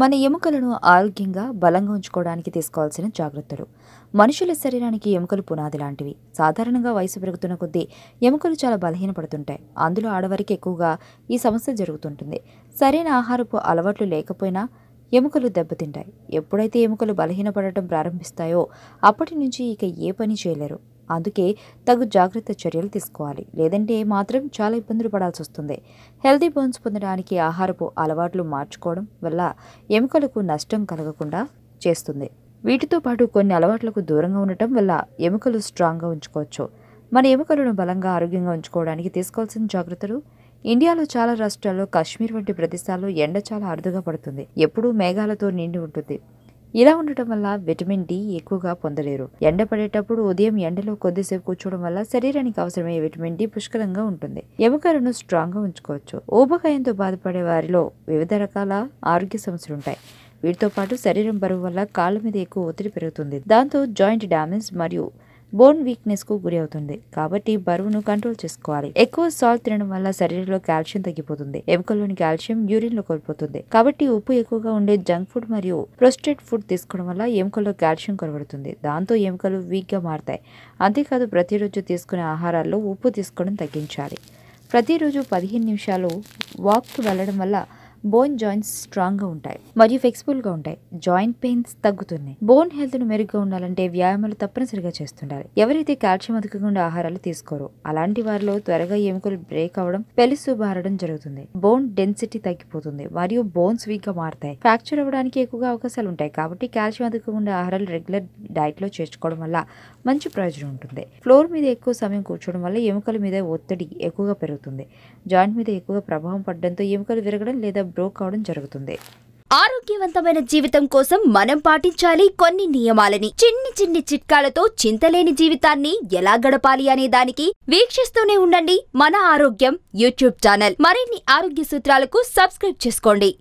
మన ఎముకలను ఆరోగ్యంగా బలంగా ఉంచుకోవడానికి తీసుకోవాల్సిన జాగ్రత్తలు. మనుషుల శరీరానికి ఎముకలు పునాది లాంటివి. సాధారణంగా వయసు పెరుగుతున్న కొద్దీ ఎముకలు చాలా బలహీనపడుతుంటాయి. అందులో ఆడవారికి ఎక్కువగా ఈ సమస్య జరుగుతుంటుంది. సరైన ఆహారపు అలవాట్లు లేకపోయినా ఎముకలు దెబ్బతింటాయి. ఎప్పుడైతే ఎముకలు బలహీనపడటం ప్రారంభిస్తాయో అప్పటి నుంచి ఇక ఏ పని చేయలేరు. అందుకే తగు జాగ్రత్త చర్యలు తీసుకోవాలి. లేదంటే మాత్రం చాలా ఇబ్బందులు పడాల్సి వస్తుంది. హెల్దీ బోన్స్ పొందడానికి ఆహారపు అలవాట్లు మార్చుకోవడం వల్ల ఎముకలకు నష్టం కలగకుండా చేస్తుంది. వీటితో పాటు కొన్ని అలవాట్లకు దూరంగా ఉండటం వల్ల ఎముకలు స్ట్రాంగ్గా ఉంచుకోవచ్చు. మన ఎముకలను బలంగా ఆరోగ్యంగా ఉంచుకోవడానికి తీసుకోవాల్సిన జాగ్రత్తలు. ఇండియాలో చాలా రాష్ట్రాల్లో కాశ్మీర్ వంటి ప్రదేశాల్లో ఎండ చాలా అరుదుగా పడుతుంది. ఎప్పుడూ మేఘాలతో నిండి ఉంటుంది. ఇలా ఉండటం వల్ల విటమిన్ డి ఎక్కువగా పొందలేరు. ఎండ పడేటప్పుడు ఉదయం ఎండలో కొద్దిసేపు కూర్చోవడం వల్ల శరీరానికి అవసరమయ్యే విటమిన్ డి పుష్కలంగా ఉంటుంది. ఎముకలను స్ట్రాంగ్గా ఉంచుకోవచ్చు. ఊబకాయంతో బాధపడే వారిలో వివిధ రకాల ఆరోగ్య సమస్యలు ఉంటాయి. వీటితో పాటు శరీరం బరువు వల్ల కాళ్ళ మీద ఎక్కువ ఒత్తిడి పెరుగుతుంది. దాంతో జాయింట్ డ్యామేజ్ మరియు బోన్ వీక్నెస్ కు గురి అవుతుంది. కాబట్టి బరువును కంట్రోల్ చేసుకోవాలి. ఎక్కువ సాల్ట్ తినడం వల్ల శరీరంలో కాల్షియం తగ్గిపోతుంది. ఎముకల్లోని కాల్షియం యూరిన్ లో కోల్పోతుంది. కాబట్టి ఉప్పు ఎక్కువగా ఉండే జంక్ ఫుడ్ మరియు ప్రొసెస్డ్ ఫుడ్ తీసుకోవడం వల్ల ఎముకల్లో కాల్షియం కొరబడుతుంది. దాంతో ఎముకలు వీక్ గా మారతాయి. అంతేకాదు ప్రతిరోజు తీసుకునే ఆహారాల్లో ఉప్పు తీసుకోవడం తగ్గించాలి. ప్రతిరోజు 15 నిమిషాలు వాక్ కు వెళ్లడం వల్ల బోన్ జాయింట్స్ స్ట్రాంగ్ గా ఉంటాయి మరియు ఫ్లెక్సిబుల్ గా ఉంటాయి. జాయింట్ పెయిన్స్ తగ్గుతున్నాయి. బోన్ హెల్త్ ను మెరుగ్గా ఉండాలంటే వ్యాయామాలు తప్పనిసరిగా చేస్తుండాలి. ఎవరైతే కాల్షియం అధికంగా ఉండే ఆహారాలు తీసుకోరో అలాంటి వారిలో త్వరగా ఎముకలు బ్రేక్ అవడం, పెలుసు బారడం జరుగుతుంది. బోన్ డెన్సిటీ తగ్గిపోతుంది మరియు బోన్స్ వీక్ గా మారతాయి. ఫ్రాక్చర్ అవ్వడానికి ఎక్కువగా అవకాశాలు ఉంటాయి. కాబట్టి కాల్షియం అధికంగా ఉండే ఆహారాలు రెగ్యులర్ డైట్ లో చేర్చుకోవడం వల్ల మంచి ప్రయోజనం ఉంటుంది. ఫ్లోర్ మీద ఎక్కువ సమయం కూర్చోవడం వల్ల ఎముకల మీద ఒత్తిడి ఎక్కువగా పెరుగుతుంది. జాయింట్ మీద ఎక్కువగా ప్రభావం పడడంతో ఎముకలు విరగడం లేదా బ్రోక్ అవడం జరుగుతుంది. ఆరోగ్యవంతమైన జీవితం కోసం మనం పాటించాలి కొన్ని నియమాలని. చిన్ని చిన్ని చిట్కాలతో చింతలేని జీవితాన్ని ఎలా గడపాలి అనే దానికి వీక్షిస్తూనే ఉండండి మన ఆరోగ్యం యూట్యూబ్ ఛానల్. మరిన్ని ఆరోగ్య సూత్రాలకు సబ్స్క్రైబ్ చేసుకోండి.